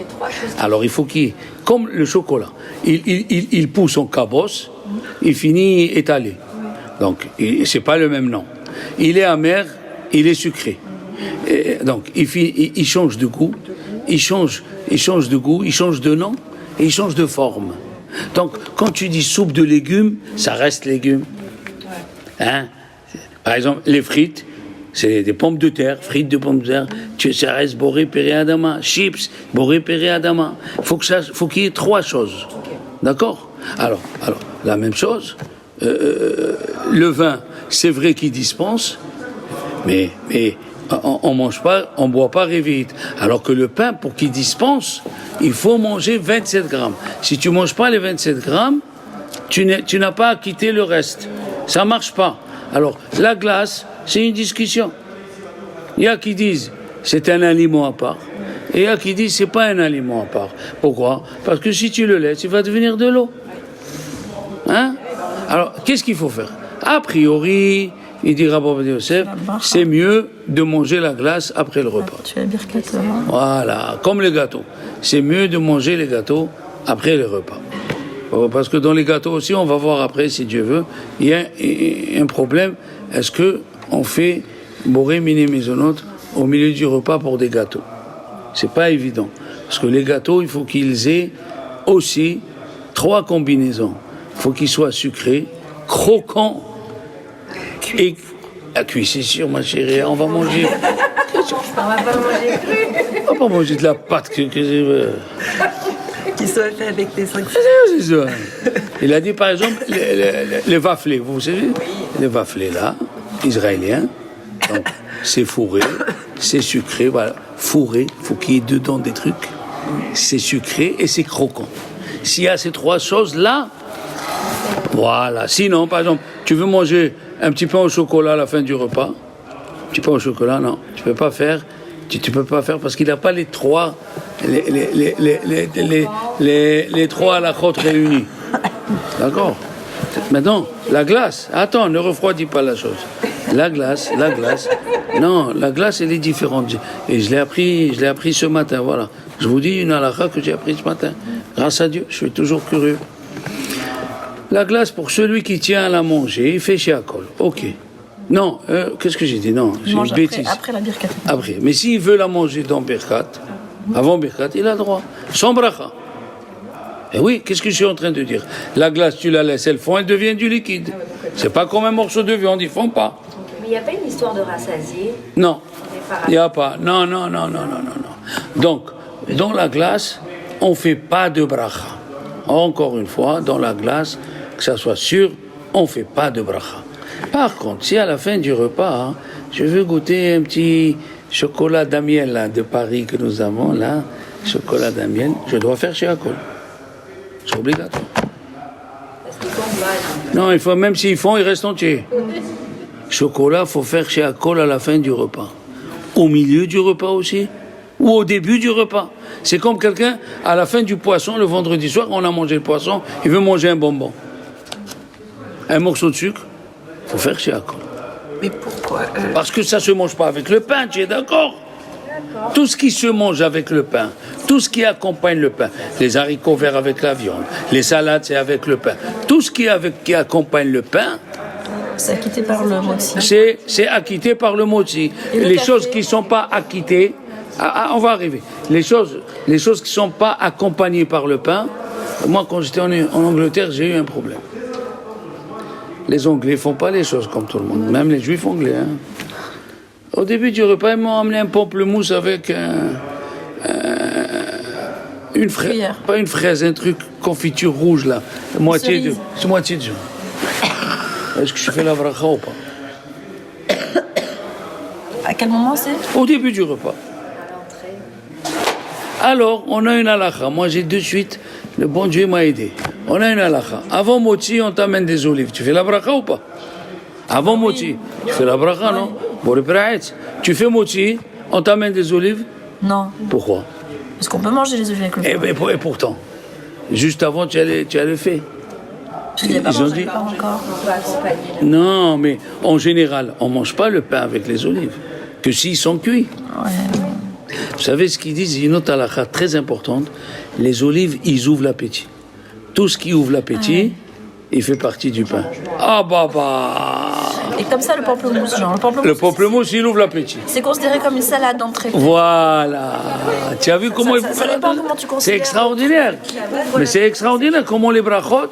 Alors il faut qu'il y ait, comme le chocolat, il pousse en cabosse, il finit étalé. Donc, c'est pas le même nom. Il est amer, il est sucré. Et donc, il change de goût, il change de goût, il change de nom et il change de forme. Donc, quand tu dis soupe de légumes, ça reste légumes. Hein? Par exemple, les frites, C'est des pommes de terre, frites de pommes de terre. Ça reste boré péré adama. Chips, boré péré adama. Faut qu'il y ait 3 choses. D'accord? Alors, la même chose. Le vin, c'est vrai qu'il dispense, mais on mange pas, on boit pas révite. Alors que le pain, pour qu'il dispense, il faut manger 27 grammes. Si tu manges pas les 27 grammes, tu n'as pas acquitté le reste. Ça marche pas. Alors, la glace, c'est une discussion. Il y a qui disent c'est un aliment à part, et il y a qui disent c'est pas un aliment à part. Pourquoi? Parce que si tu le laisses, il va devenir de l'eau. Hein? Alors, qu'est-ce qu'il faut faire? A priori, il dit Rabbi Ovadia Yosef, c'est mieux de manger la glace après le repas. Tu as la birkette là. Voilà, comme les gâteaux. C'est mieux de manger les gâteaux après le repas. Parce que dans les gâteaux aussi, on va voir après, si Dieu veut, il y a un problème. Est-ce que on fait boré miné maisonnot au milieu du repas pour des gâteaux? C'est pas évident. Parce que les gâteaux, il faut qu'ils aient aussi 3 combinaisons. Il faut qu'ils soient sucrés, croquants et à cuit, c'est sûr, ma chérie. On va manger. On va pas manger cru. On va pas manger de la pâte que Qui soit fait avec les 5 c'est ça. Il a dit par exemple les waflés, vous savez, les waflés là, israéliens, donc c'est fourré, c'est sucré, voilà, fourré, faut qu'il y ait dedans des trucs, c'est sucré et c'est croquant. S'il y a ces 3 choses là, voilà. Sinon, par exemple, tu veux manger un petit pain au chocolat à la fin du repas, un petit pain au chocolat, non, tu peux pas faire. Tu peux pas faire parce qu'il n'a pas les 3 les 3 halakhot réunis. D'accord? Maintenant, la glace. Attends, ne refroidis pas la chose. La glace. Non, la glace, elle est différente. Et je l'ai appris ce matin, voilà. Je vous dis une halakha que j'ai appris ce matin. Grâce à Dieu, je suis toujours curieux. La glace, pour celui qui tient à la manger, il fait shiakol. Ok. Non, qu'est-ce que j'ai dit? Non, j'ai une bêtise. Après la birkat. Après. Mais s'il veut la manger dans Birkat, avant Birkat, il a le droit. Sans bracha. Et oui, qu'est-ce que je suis en train de dire? La glace, tu la laisses, elle fond, elle devient du liquide. C'est pas comme un morceau de viande, ils font pas. Mais il n'y a pas une histoire de rassasié? Non, il n'y a pas. Non. Donc, dans la glace, on ne fait pas de bracha. Encore une fois, dans la glace, que ça soit sûr, on ne fait pas de bracha. Par contre, si à la fin du repas, je veux goûter un petit chocolat d'amiel là, de Paris que nous avons là, chocolat d'amiel, je dois faire chez Akol. C'est obligatoire. Parce qu'ils font mal. Non, il faut, même s'ils font, ils restent entiers. Chocolat, faut faire chez Akol à la fin du repas. Au milieu du repas aussi, ou au début du repas. C'est comme quelqu'un, à la fin du poisson, le vendredi soir, on a mangé le poisson, il veut manger un bonbon. Un morceau de sucre. Il faut faire chez Akol. Mais pourquoi Parce que ça ne se mange pas avec le pain, tu es d'accord? Tout ce qui se mange avec le pain, tout ce qui accompagne le pain, les haricots verts avec la viande, les salades c'est avec le pain, tout ce qui accompagne le pain, C'est acquitté par le motzi. c'est acquitté par le motzi. Et le Les café? choses qui ne sont pas acquittées, on va arriver. Les choses qui ne sont pas accompagnées par le pain, moi quand j'étais en Angleterre, j'ai eu un problème. Les Anglais font pas les choses comme tout le monde, même les Juifs anglais. Hein. Au début du repas, ils m'ont amené un pamplemousse avec une fraise, pas une fraise, un truc confiture rouge là, moitié de jaune. Est-ce que je fais la bracha ou pas? À quel moment c'est? Au début du repas. Alors, on a une halakha. Moi, j'ai de suite, le bon Dieu m'a aidé. On a une halakha. Avant moti, on t'amène des olives. Tu fais la bracha ou pas? Avant moti, tu fais la bracha, non? Tu fais moti, on t'amène des olives? Non. Pourquoi? Parce qu'on peut manger les olives avec le pain. Et pourtant, juste avant, tu as le fait. Parce qu'il n'y a pas Ils ont mangé dit- le pain encore. On va accompagner. Non, mais en général, on ne mange pas le pain avec les olives, que s'ils sont cuits. Ouais. Vous savez ce qu'ils disent? Il y a une autre halakha très importante. Les olives, ils ouvrent l'appétit. Tout ce qui ouvre l'appétit, il fait partie du pain. Ah bah. Et comme ça, le pamplemousse, genre. Le pamplemousse, il ouvre l'appétit. C'est considéré comme une salade d'entrée. Voilà. Tu as vu comment il faut Ça faire dépend la- comment tu C'est considères. extraordinaire. Mais c'est extraordinaire comment les brachot,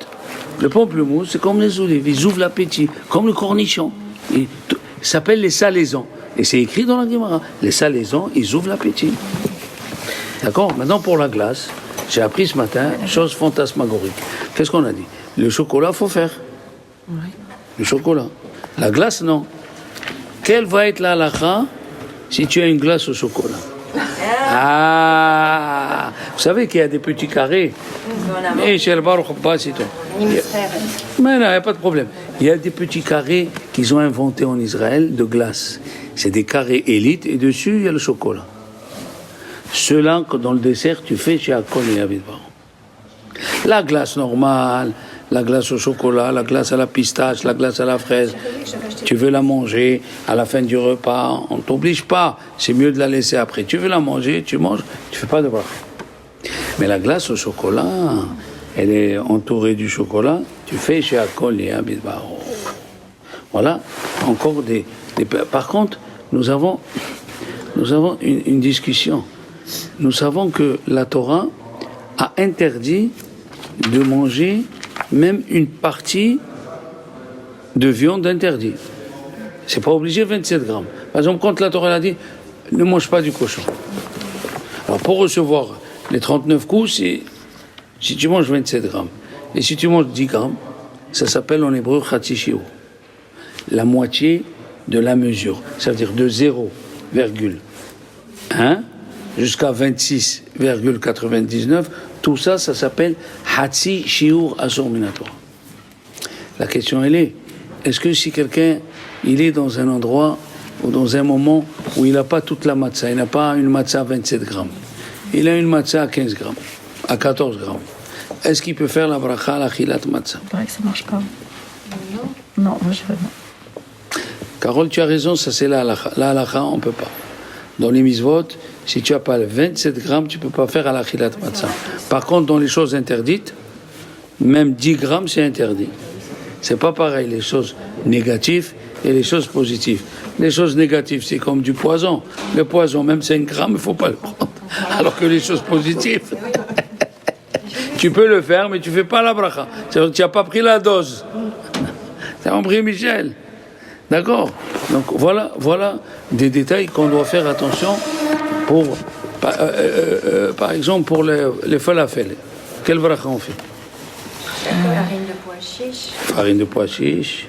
le pamplemousse, c'est comme les olives. Ils ouvrent l'appétit, comme le cornichon. Ça s'appelle les salaisons. Et c'est écrit dans la Gemara. Les salaisons, ils ouvrent l'appétit. D'accord? Maintenant, pour la glace, j'ai appris ce matin, chose fantasmagorique. Qu'est-ce qu'on a dit? Le chocolat, faut faire. Oui. Le chocolat. La glace, non. Quelle va être la halakha si tu as une glace au chocolat? Ah, vous savez qu'il y a des petits carrés. Mais il n'y a pas de problème. Il y a des petits carrés qu'ils ont inventés en Israël de glace. C'est des carrés élites et dessus il y a le chocolat. Ceux-là, dans le dessert, tu fais chez Akol et Avid Baron. La glace normale, la glace au chocolat, la glace à la pistache, la glace à la fraise, tu veux la manger à la fin du repas, on ne t'oblige pas, c'est mieux de la laisser après. Tu veux la manger, tu manges, tu ne fais pas de bracha. Mais la glace au chocolat, elle est entourée du chocolat, tu fais chez Akol et Avid Baron. Voilà, encore des... Par contre, nous avons une discussion. Nous savons que la Torah a interdit de manger même une partie de viande interdite. C'est pas obligé 27 grammes. Par exemple, quand la Torah a dit ne mange pas du cochon. Alors pour recevoir les 39 coups, si tu manges 27 grammes. Et si tu manges 10 grammes, ça s'appelle en hébreu chatzi shiur. La moitié de la mesure. Ça veut dire de 0,1 jusqu'à 26,99. Tout ça, ça s'appelle Hatzi Shiur Asur Minatora. La question, elle est-ce que si quelqu'un, il est dans un endroit ou dans un moment où il n'a pas toute la matzah, il n'a pas une matzah à 27 grammes, il a une matzah à 15 grammes, à 14 grammes, est-ce qu'il peut faire la bracha à la chilat matzah? Il paraît que ça marche pas. Non, moi je fais non. Carole, tu as raison, ça c'est la halakha. La halakha, on ne peut pas. Dans les misvot, si tu n'as pas 27 grammes, tu ne peux pas faire à la chilat matzah. Par contre, dans les choses interdites, même 10 grammes, c'est interdit. C'est pas pareil, les choses négatives et les choses positives. Les choses négatives, c'est comme du poison. Le poison, même 5 grammes, il ne faut pas le prendre. Alors que les choses positives, tu peux le faire, mais tu ne fais pas la bracha. C'est-à-dire que tu n'as pas pris la dose. Tu as pris Michel. D'accord? Donc voilà des détails qu'on doit faire attention pour, par exemple, pour les falafels. Quelle bracha on fait? Farine de pois chiche. Farine de pois chiche.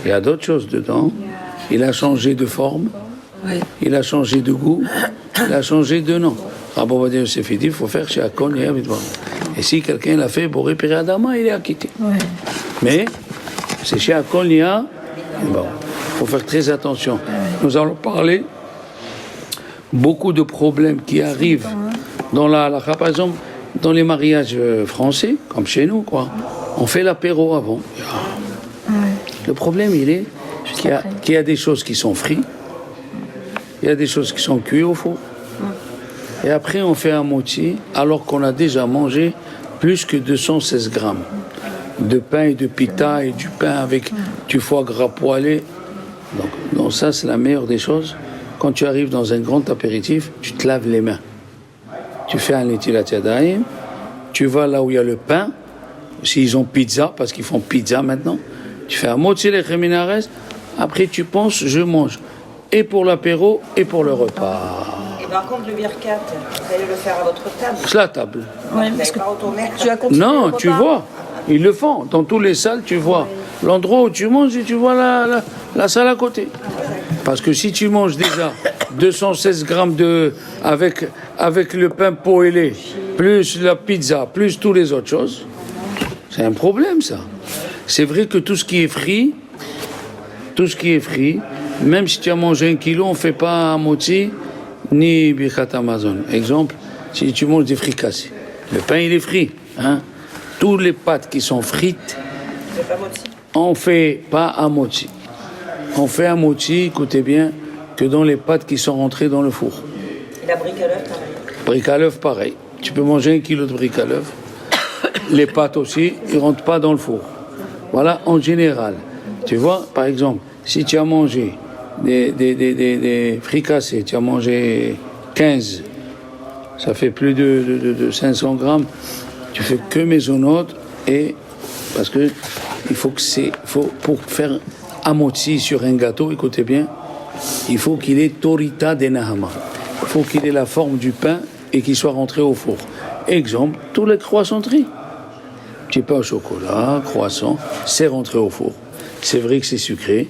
Il y a d'autres choses dedans. Il a changé de forme. Oui. Il a changé de goût. Il a changé de nom. Rabbi Ovadia Yosef dit il faut faire chez Akon et Avid Baron. Et si quelqu'un l'a fait Boré Piri Adama, il est acquitté. Oui. Mais c'est chez Akon et Avid Baron. Il faut faire très attention. Nous allons parler beaucoup de problèmes qui arrivent dans la halakha. Par exemple, dans les mariages français, comme chez nous, quoi, on fait l'apéro avant. Le problème, il est qu'il y a des choses qui sont frites, il y a des choses qui sont cuites au four, et après on fait un moti, alors qu'on a déjà mangé plus que 216 grammes de pain et de pita et du pain avec du foie gras poêlé. Donc ça, c'est la meilleure des choses. Quand tu arrives dans un grand apéritif, tu te laves les mains. Tu fais un netilat yadayim, tu vas là où il y a le pain, s'ils ont pizza, parce qu'ils font pizza maintenant, tu fais un motzi lechem minares, après tu penses, je mange, et pour l'apéro, et pour le repas. Et par contre, le birkat, vous allez le faire à votre table? C'est la table. Oui, parce que tu as continué. Non, tu vois, ils le font. Dans toutes les salles, tu vois l'endroit où tu manges et tu vois la salle à côté. Parce que si tu manges déjà 216 grammes avec le pain poêlé, plus la pizza, plus toutes les autres choses, c'est un problème, ça. C'est vrai que tout ce qui est frit, même si tu as mangé 1 kilo, on ne fait pas un moti ni birkat Amazon. Exemple, si tu manges des fricassés, le pain il est frit. Hein? Toutes les pâtes qui sont frites, on ne fait pas un moti. On fait un moti, écoutez bien, que dans les pâtes qui sont rentrées dans le four. Et la brique à l'œuf, pareil. Brique à l'œuf, pareil. Tu peux manger 1 kilo de brique à l'œuf. Les pâtes aussi, ils ne rentrent pas dans le four. Voilà, en général. Tu vois, par exemple, si tu as mangé des fricassés, tu as mangé 15, ça fait plus de 500 grammes, tu fais que maisonnote, et parce que pour faire un moti sur un gâteau, écoutez bien, il faut qu'il ait Torita de Nahama. Il faut qu'il ait la forme du pain et qu'il soit rentré au four. Exemple, tous les croissanteries. Petit pain au chocolat, croissant, c'est rentré au four. C'est vrai que c'est sucré,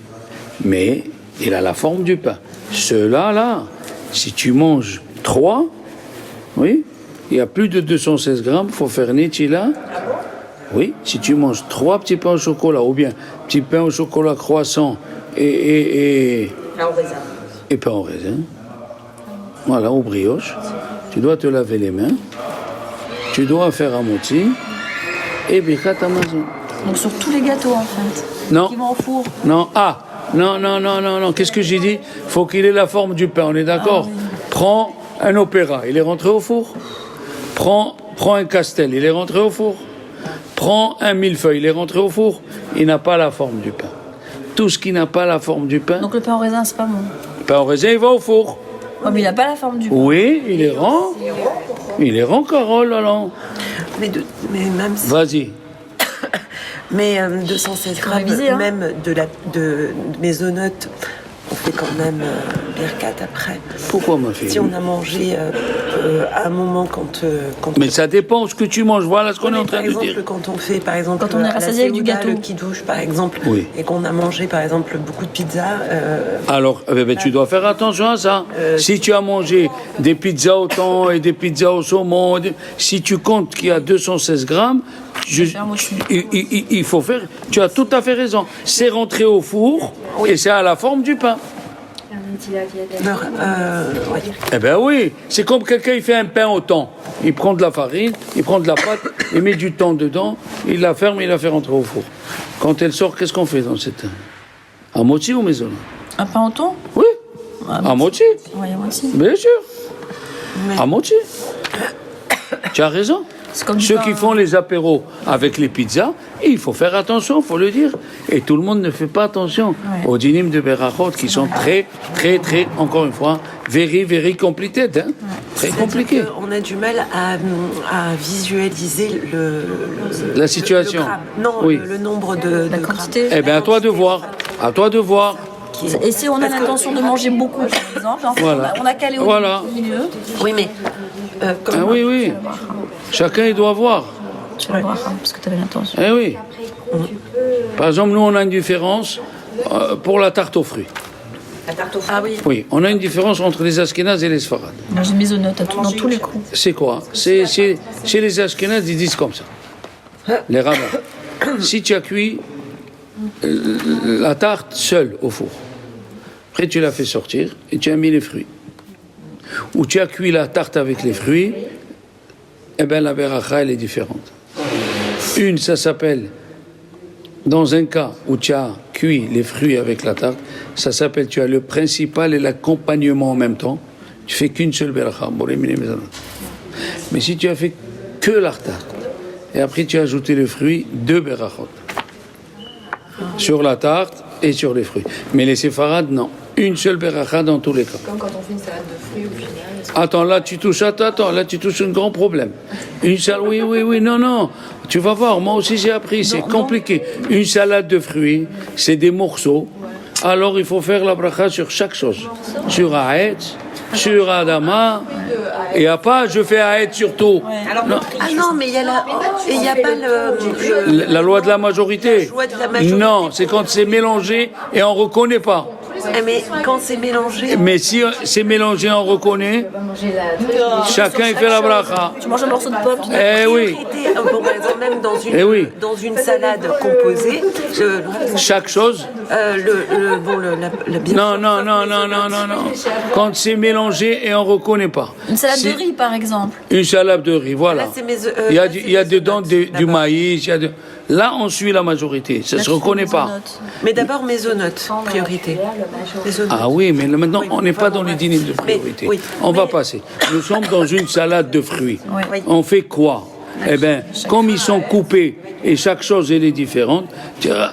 mais il a la forme du pain. Ceux-là, là, si tu manges 3, oui, il y a plus de 216 grammes, il faut faire Netila. Oui, si tu manges 3 petits pains au chocolat, ou bien petit pain au chocolat croissant et pain au raisin, voilà, au brioche, tu dois te laver les mains, tu dois faire un moti et birkat Amazon. Donc sur tous les gâteaux en fait. Non. Qui vont au four. Non, non, qu'est-ce que j'ai dit? Faut qu'il ait la forme du pain, on est d'accord? Ah, oui. Prends un opéra, il est rentré au four. Prends un castel, il est rentré au four. Prends un millefeuille, il est rentré au four. Il n'a pas la forme du pain. Tout ce qui n'a pas la forme du pain. Donc le pain au raisin, c'est pas bon. Le pain au raisin, il va au four. Oh, mais il n'a pas la forme du pain. Oui, il est rond. Il est rond, Carole, alors. Mais même si... Vas-y. Mais 216 grammes, réviser, hein. même de mésonotes, on fait quand même birkat après. Pourquoi, ma fille? Si on a mangé à un moment quand Mais ça dépend ce que tu manges. Voilà ce qu'on est en train de par dire. exemple, quand on fait, par exemple, Quand on est à la rassasié avec du Séouda, gâteau. le kidouche, par exemple, Oui. et qu'on a mangé, par exemple, beaucoup de pizza, Alors, tu dois faire attention à ça. Si tu as mangé des pizzas au thon et des pizzas au saumon, si tu comptes qu'il y a 216 grammes, il faut faire. Tu as tout à fait raison. C'est rentré au four et c'est à la forme du pain. ouais. Eh bien oui, c'est comme quelqu'un il fait un pain au thon. Il prend de la farine, il prend de la pâte, il met du thon dedans, il la ferme et il la fait rentrer au four. Quand elle sort, qu'est-ce qu'on fait dans cette... À moitié ou maison? Un pain au thon? Oui, à moitié. Oui, à moitié. Bien sûr. À moitié. Tu as raison. C'est comme du Ceux pain, qui font les apéros avec les pizzas, il faut faire attention, il faut le dire. Et tout le monde ne fait pas attention aux dynimes de Berachot qui sont très, encore une fois, very complicated. Hein? Très compliqué. On a du mal à visualiser La situation. le gramme. Non, Oui. le nombre de La grammes. quantité. Eh bien, à toi de voir. À toi de voir. Et si on a l'intention de manger beaucoup, par exemple, en fait, Voilà. on a calé au Voilà. milieu. Oui, mais comme Ah oui. Chacun, il doit voir. Tu vas voir, hein, parce que tu avais l'intention. Eh oui. Par exemple, nous, on a une différence pour la tarte aux fruits. ah oui. Oui, on a une différence entre les Ashkénazes et les Sfarades. Moi, j'ai mes notes dans tous les coups. C'est quoi? C'est chez les Ashkénazes, ils disent comme ça. Les rabbins. Si tu as cuit la tarte seule au four, après tu l'as fait sortir et tu as mis les fruits. Ou tu as cuit la tarte avec les fruits, eh bien la beracha, elle est différente. Une, ça s'appelle, dans un cas où tu as cuit les fruits avec la tarte, ça s'appelle, tu as le principal et l'accompagnement en même temps, tu fais qu'une seule beracha. Mais si tu as fait que la tarte, et après tu as ajouté les fruits, 2 berachot. Sur la tarte et sur les fruits. Mais les séfarades, non. Une seule beracha dans tous les cas. Comme quand on fait une salade de fruits au final. Attends, là tu touches un grand problème. Une salade, oui, non. Tu vas voir, moi aussi j'ai appris, c'est compliqué. Une salade de fruits, c'est des morceaux. Alors il faut faire la bracha sur chaque chose. Sur Haetz, sur Adama, et à pas je fais Haetz sur tout. Non. Ah non, mais il y a pas La loi de la majorité. loi de la majorité. Non, c'est quand c'est mélangé et on ne reconnaît pas. Mais quand c'est mélangé, Mais si c'est mélangé, on reconnaît. Chacun il fait la bracha. Tu manges un morceau de pomme, tu Eh oui. bon, par exemple, même Eh oui. dans une salade composée, Chaque chose. la bien Non. Quand c'est mélangé et on ne reconnaît pas. Une salade de riz, par exemple. Une salade de riz, voilà. Là, c'est Il y a dedans du maïs. Là, on suit la majorité. Ça ne se reconnaît pas. Mais d'abord mésonote, priorité. Mésonote. Ah oui, mais maintenant, Oui, on n'est on va pas dans les voir. dîners de priorité. Oui, On va passer. Nous sommes dans une salade de fruits. Oui. On fait quoi? Eh bien, comme ils sont coupés et chaque chose elle est différente,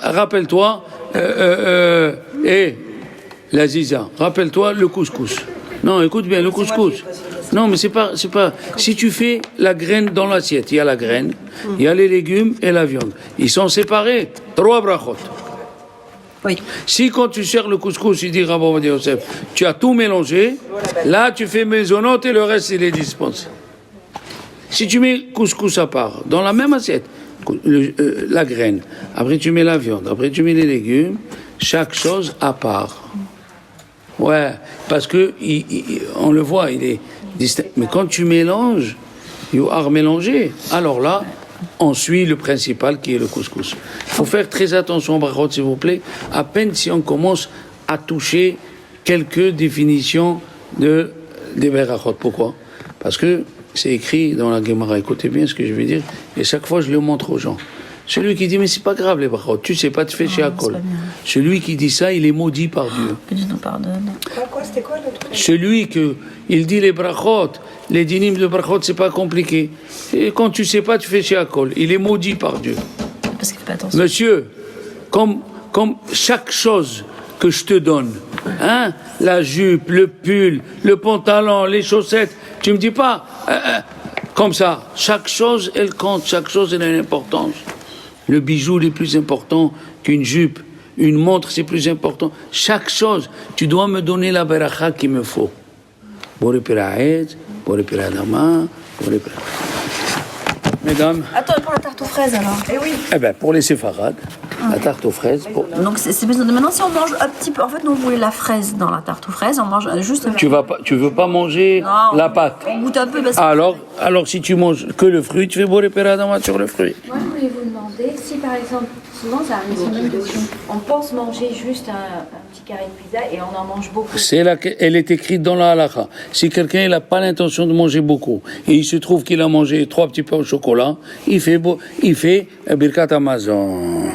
rappelle-toi, la ziza, rappelle-toi le couscous. Non, écoute bien, le couscous. Non, mais c'est pas. Si tu fais la graine dans l'assiette, il y a la graine, il y a les légumes et la viande. Ils sont séparés. 3 brachot. Oui. Si quand tu sers le couscous, il dit Rabbi Ovadia Yosef, tu as tout mélangé, là tu fais maisonnote et le reste il est dispensé. Si tu mets couscous à part, dans la même assiette, la graine, après tu mets la viande, après tu mets les légumes, chaque chose à part. Ouais, parce que on le voit, il est distinct. Mais quand tu mélanges, you are mélangé, alors là, on suit le principal qui est le couscous. Il faut faire très attention, brachot, s'il vous plaît, à peine si on commence à toucher quelques définitions des brachot. Pourquoi? Parce que c'est écrit dans la Gemara, écoutez bien ce que je vais dire, et chaque fois je le montre aux gens. Celui qui dit, mais c'est pas grave les brachot, tu sais pas, tu fais chez Akol. Celui qui dit ça, il est maudit par Dieu. Que Dieu nous pardonne. Quoi, c'était quoi le truc? Celui il dit les brachot, les dynimes de brachot, c'est pas compliqué. Et quand tu sais pas, tu fais chez Akol. Il est maudit par Dieu. Parce qu'il fait pas attention. Monsieur, comme chaque chose que je te donne, hein, la jupe, le pull, le pantalon, les chaussettes, tu me dis pas, comme ça, chaque chose, elle compte, chaque chose, elle a une importance. Le bijou, il est plus important qu'une jupe. Une montre, c'est plus important. Chaque chose, tu dois me donner la beracha qu'il me faut. Boré Piraed, Boré Piradama, Boré Piraed. Mesdames. Attends, pour la tarte aux fraises alors. Eh oui. Eh bien, pour les séfarades, la tarte aux fraises. Donc c'est maintenant si on mange un petit peu. En fait, nous on voulait la fraise dans la tarte aux fraises. On mange juste. Tu veux pas manger la pâte. On goûte un peu parce que. Alors si tu manges que le fruit, tu fais Boré Piradama sur le fruit. Moi, je voulais vous demander si, par exemple, souvent, ça arrive sur une question. On pense manger juste un petit carré de pizza et on en mange beaucoup. Elle est écrite dans la halakha. Si quelqu'un n'a pas l'intention de manger beaucoup et il se trouve qu'il a mangé 3 petits pains au chocolat, il fait Birkat Amazon.